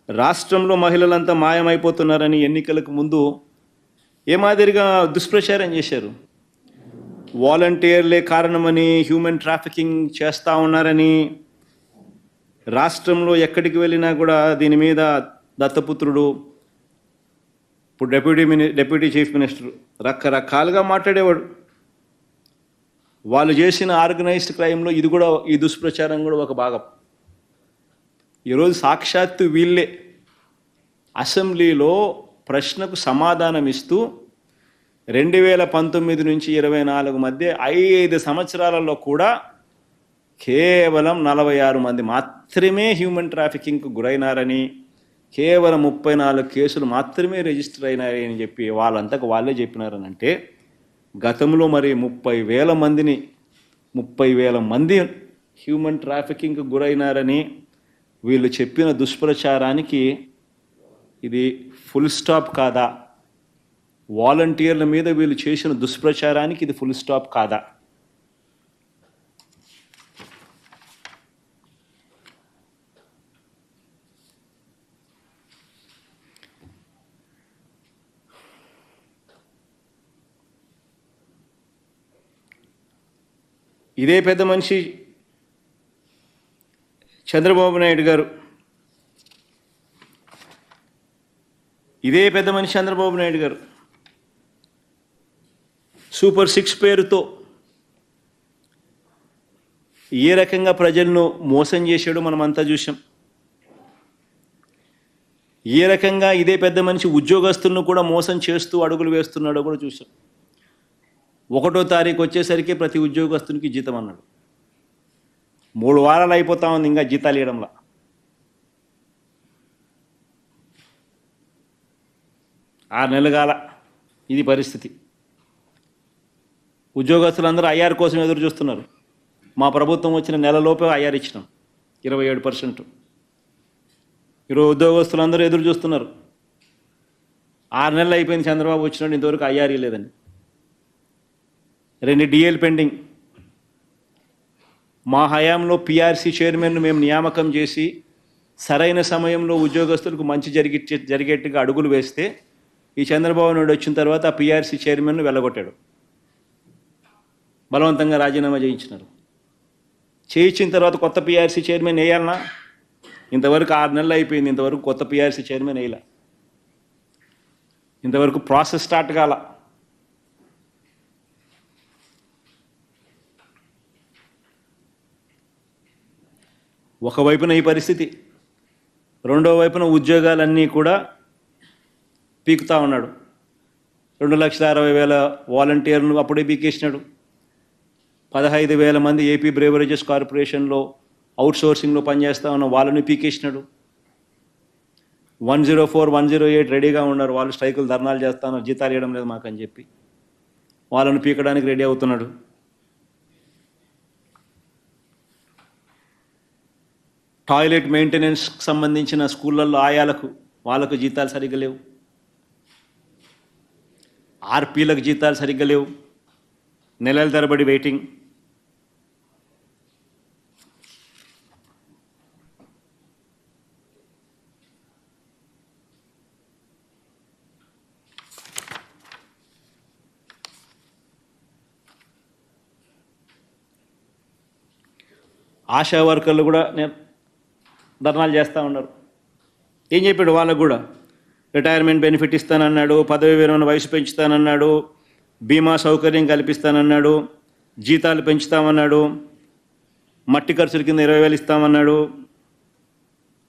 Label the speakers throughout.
Speaker 1: రాష్ట్రంలో మహిళలంతా మాయమైపోతున్నారని ఎన్నికలకు ముందు ఏ మాదిరిగా దుష్ప్రచారం చేశారు. వాలంటీర్లే కారణమని, హ్యూమన్ ట్రాఫికింగ్ చేస్తూ ఉన్నారని, రాష్ట్రంలో ఎక్కడికి వెళ్ళినా కూడా దీని మీద దత్తపుత్రుడు, ఇప్పుడు డెప్యూటీ చీఫ్ మినిస్టర్ రకరకాలుగా మాట్లాడేవాడు. వాళ్ళు చేసిన ఆర్గనైజ్డ్ క్రైమ్లో ఇది కూడా, ఈ దుష్ప్రచారం కూడా ఒక భాగం. ఈరోజు సాక్షాత్తు వీళ్ళే అసెంబ్లీలో ప్రశ్నకు సమాధానం ఇస్తూ 2019 నుంచి 24 మధ్య 5 సంవత్సరాలలో కూడా కేవలం 46 మంది మాత్రమే హ్యూమన్ ట్రాఫికింగ్కు గురైనారని, కేవలం 34 కేసులు మాత్రమే రిజిస్టర్ అయినాయని చెప్పి వాళ్ళంతకు వాళ్ళే చెప్పినారని అంటే, గతంలో మరి 30,000 మంది హ్యూమన్ ట్రాఫికింగ్కు గురైనారని వీళ్ళు చెప్పిన దుష్ప్రచారానికి ఇది ఫుల్ స్టాప్ కాదా? వాలంటీర్ల మీద వీళ్ళు చేసిన దుష్ప్రచారానికి ఇది ఫుల్ స్టాప్ కాదా? ఇదే పెద్ద మనిషి చంద్రబాబు నాయుడు గారు, సూపర్ 6 పేరుతో ఏ రకంగా ప్రజలను మోసం చేశాడో మనమంతా చూసాం. ఏ రకంగా ఇదే పెద్ద మనిషి ఉద్యోగస్తులను కూడా మోసం చేస్తూ అడుగులు వేస్తున్నాడో కూడా చూసాం. 1వ తారీఖు వచ్చేసరికి ప్రతి ఉద్యోగస్తునికి జీతం అన్నాడు. 3 వారాలు అయిపోతా ఉంది ఇంకా జీతాలు ఇవ్వడంలా. ఆరు నెలలు కాల ఇది పరిస్థితి. ఉద్యోగస్తులందరూ ఐఆర్ కోసం ఎదురు చూస్తున్నారు. మా ప్రభుత్వం వచ్చిన నెలలోపే ఐఆర్ ఇచ్చినాం 27%. ఈరోజు ఉద్యోగస్తులందరూ ఎదురు చూస్తున్నారు. 6 నెలలు అయిపోయింది చంద్రబాబు వచ్చినాడు, ఇంతవరకు ఐఆర్ లేదని. 2 డిఏలు పెండింగ్. మా హయాంలో పిఆర్సీ చైర్మన్ను మేము నియామకం చేసి సరైన సమయంలో ఉద్యోగస్తులకు మంచి జరిగేట్టుగా అడుగులు వేస్తే, ఈ చంద్రబాబు నాయుడు వచ్చిన తర్వాత ఆ పిఆర్సీ చైర్మన్ను వెళ్ళగొట్టాడు. బలవంతంగా రాజీనామా చేయించినారు. చేయించిన తర్వాత కొత్త పిఆర్సీ చైర్మన్ వేయాలన్నా, ఇంతవరకు 6 నెలలు అయిపోయింది, ఇంతవరకు కొత్త పిఆర్సీ చైర్మన్ వేయాల. ఇంతవరకు ప్రాసెస్ స్టార్ట్ కాల. ఒకవైపున ఈ పరిస్థితి, రెండో వైపున ఉద్యోగాలన్నీ కూడా పీకుతా ఉన్నాడు. 2,60,000 వాలంటీర్లు అప్పుడే పీకేసినాడు. 15,000 మంది ఏపీ బ్రేవరేజెస్ కార్పొరేషన్లో అవుట్సోర్సింగ్లో పనిచేస్తూ ఉన్న వాళ్ళని పీకేసినాడు. 104, 108 రెడీగా ఉన్నారు. వాళ్ళు స్ట్రైకులు, ధర్నాలు చేస్తూ ఉన్నారు, జీతాలు ఇవ్వడం లేదు మాకని చెప్పి వాళ్ళను పీకడానికి రెడీ అవుతున్నాడు. టాయిలెట్ మెయింటెనెన్స్కి సంబంధించిన స్కూళ్ళల్లో వాళ్ళకు జీతాలు సరిగ్గా లేవు. ఆర్పీలకు జీతాలు సరిగ్గా లేవు. నెలల తరబడి వెయిటింగ్. ఆశా వర్కర్లు కూడా ధర్నాలు చేస్తూ ఉన్నారు. ఏం చెప్పాడు వాళ్ళకు కూడా? రిటైర్మెంట్ బెనిఫిట్ ఇస్తానన్నాడు, పదవి విరమణ వయసు పెంచుతానన్నాడు, బీమా సౌకర్యం కల్పిస్తానన్నాడు, జీతాలు పెంచుతామన్నాడు, మట్టి ఖర్చుల కింద 20,000 ఇస్తామన్నాడు,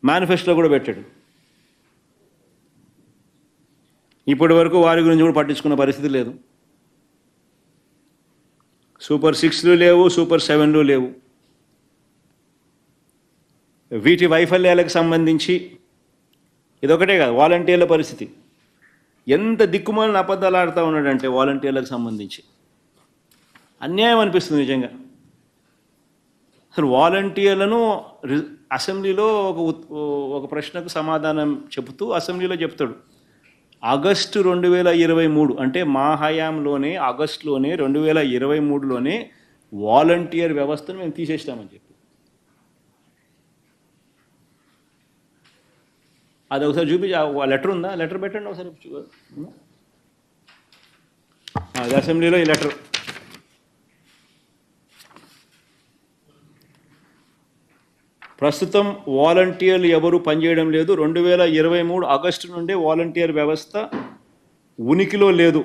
Speaker 1: మేనిఫెస్టోలో కూడా పెట్టాడు. ఇప్పటి వరకు వారి గురించి కూడా పట్టించుకున్న పరిస్థితి లేదు. సూపర్ 6లు లేవు, సూపర్ 7లు లేవు. వీటి వైఫల్యాలకు సంబంధించి ఇదొకటే కాదు, వాలంటీర్ల పరిస్థితి ఎంత దిక్కుమాలిన అబద్ధాలు ఆడుతూ ఉన్నాడంటే వాలంటీర్లకు సంబంధించి అన్యాయం అనిపిస్తుంది నిజంగా. అసలు వాలంటీర్లను అసెంబ్లీలో ఒక ప్రశ్నకు సమాధానం చెబుతూ అసెంబ్లీలో చెప్తాడు, ఆగస్టు 2023 అంటే మా హయాంలోనే ఆగస్టులోనే 2023లోనే వాలంటీర్ వ్యవస్థను మేము తీసేస్తామని చెప్పి. అది ఒకసారి చూపి, లెటర్ ఉందా? లెటర్ పెట్టండి ఒకసారి. అది అసెంబ్లీలో ఈ లెటర్. ప్రస్తుతం వాలంటీర్లు ఎవరు పనిచేయడం లేదు. 2023 ఆగస్టు నుండే వాలంటీర్ వ్యవస్థ ఉనికిలో లేదు.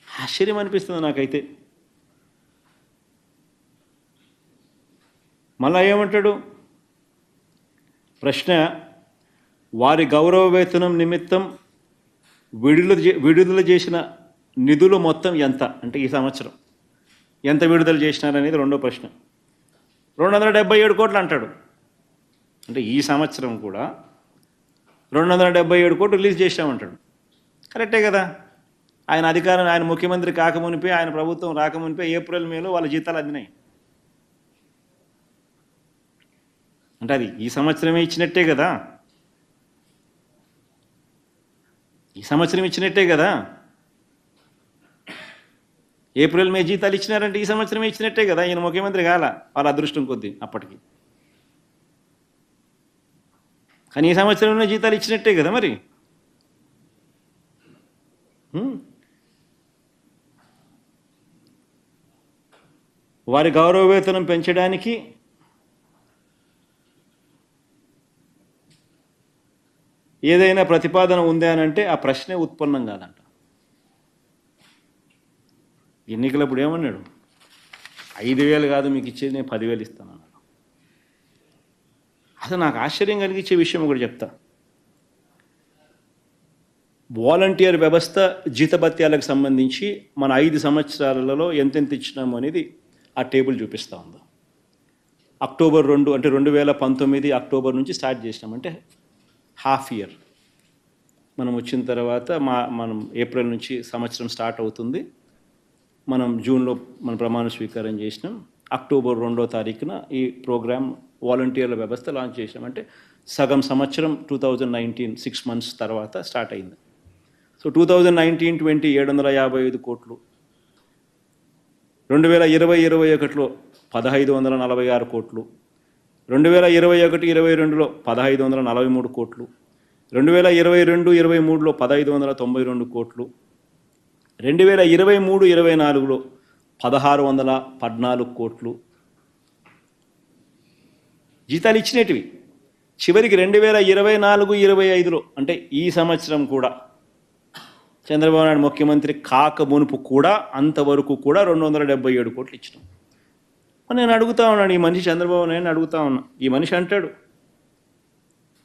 Speaker 1: ఆశ్చర్యం అనిపిస్తుంది నాకైతే. మళ్ళా ఏమంటాడు? ప్రశ్న: వారి గౌరవ వేతనం నిమిత్తం విడుదల చేసిన నిధులు మొత్తం ఎంత? అంటే ఈ సంవత్సరం ఎంత విడుదల చేసినారనేది రెండో ప్రశ్న. 277 కోట్లు అంటాడు. అంటే ఈ సంవత్సరం కూడా 277 కోట్లు రిలీజ్ చేశామంటాడు. కరెక్టే కదా? ఆయన ముఖ్యమంత్రి కాకమునిపే, ఆయన ప్రభుత్వం రాకమునిపే ఏప్రిల్ మేలో వాళ్ళ జీతాలు అందినాయి. అంటే అది ఈ సంవత్సరమే ఇచ్చినట్టే కదా? ఈ సంవత్సరం ఇచ్చినట్టే కదా? ఏప్రిల్ మే జీతాలు ఇచ్చినారంటే ఈ సంవత్సరమే ఇచ్చినట్టే కదా? ఈయన ముఖ్యమంత్రి కాల, వాళ్ళ అదృష్టం కొద్దీ అప్పటికి. కానీ ఈ సంవత్సరంలో జీతాలు ఇచ్చినట్టే కదా మరి. వారి గౌరవ వేతనం పెంచడానికి ఏదైనా ప్రతిపాదన ఉందా అని అంటే ఆ ప్రశ్నే ఉత్పన్నం కాదంట. ఎన్నికలప్పుడు ఏమన్నాడు? 5,000 కాదు మీకు ఇచ్చేది, నేను 10,000 ఇస్తాను అన్నాడు. అసలు నాకు ఆశ్చర్యం కలిగించే విషయం ఒకటి చెప్తా. వాలంటీర్ వ్యవస్థ జీతభత్యాలకు సంబంధించి మన 5 సంవత్సరాలలో ఎంతెంత ఇచ్చినాము అనేది ఆ టేబుల్ చూపిస్తూ ఉంది. అక్టోబర్ 2 అంటే 2019 అక్టోబర్ నుంచి స్టార్ట్ చేసినామంటే హాఫ్ ఇయర్. మనం వచ్చిన తర్వాత మనం ఏప్రిల్ నుంచి సంవత్సరం స్టార్ట్ అవుతుంది. మనం జూన్లో మన ప్రమాణ స్వీకారం చేసినాం. అక్టోబర్ 2వ తారీఖున ఈ ప్రోగ్రామ్ వాలంటీర్ల వ్యవస్థ లాంచ్ చేసినాం. అంటే సగం సంవత్సరం 2019 6 months తర్వాత స్టార్ట్ అయింది. సో 2019-20 755 కోట్లు, 2020-21లో 1,546 కోట్లు, 2021-22లో 1,543 కోట్లు, 2022-23లో 1,592 కోట్లు, 2023-24లో 1,614 కోట్లు జీతాలు ఇచ్చినటివి. చివరికి 2024-25లో అంటే ఈ సంవత్సరం కూడా చంద్రబాబు నాయుడు ముఖ్యమంత్రి కాక మునుపు కూడా అంతవరకు కూడా 277 కోట్లు ఇచ్చినాం. నేను అడుగుతా ఉన్నాను, ఈ మనిషి చంద్రబాబు నాయుడు అడుగుతా ఉన్నా. ఈ మనిషి అంటాడు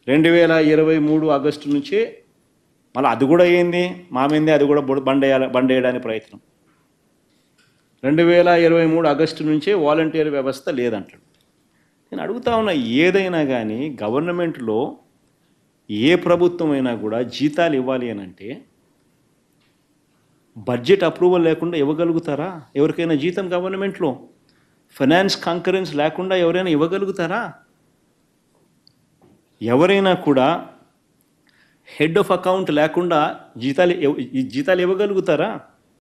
Speaker 1: 2023 ఆగస్టు నుంచే, మళ్ళీ అది కూడా ఏంది మా మీదే, అది కూడా బండేయడానికి ప్రయత్నం. 2023 ఆగస్టు నుంచే వాలంటీర్ వ్యవస్థ లేదంటాడు. నేను అడుగుతా ఉన్నా, ఏదైనా కానీ గవర్నమెంట్లో ఏ ప్రభుత్వం అయినా కూడా జీతాలు ఇవ్వాలి అని అంటే బడ్జెట్ అప్రూవల్ లేకుండా ఇవ్వగలుగుతారా? ఎవరికైనా జీతం గవర్నమెంట్లో ఫైనాన్స్ కాంకరెన్స్ లేకుండా ఎవరైనా ఇవ్వగలుగుతారా? ఎవరైనా కూడా హెడ్ ఆఫ్ అకౌంట్ లేకుండా జీతాలు ఇవ్వగలుగుతారా?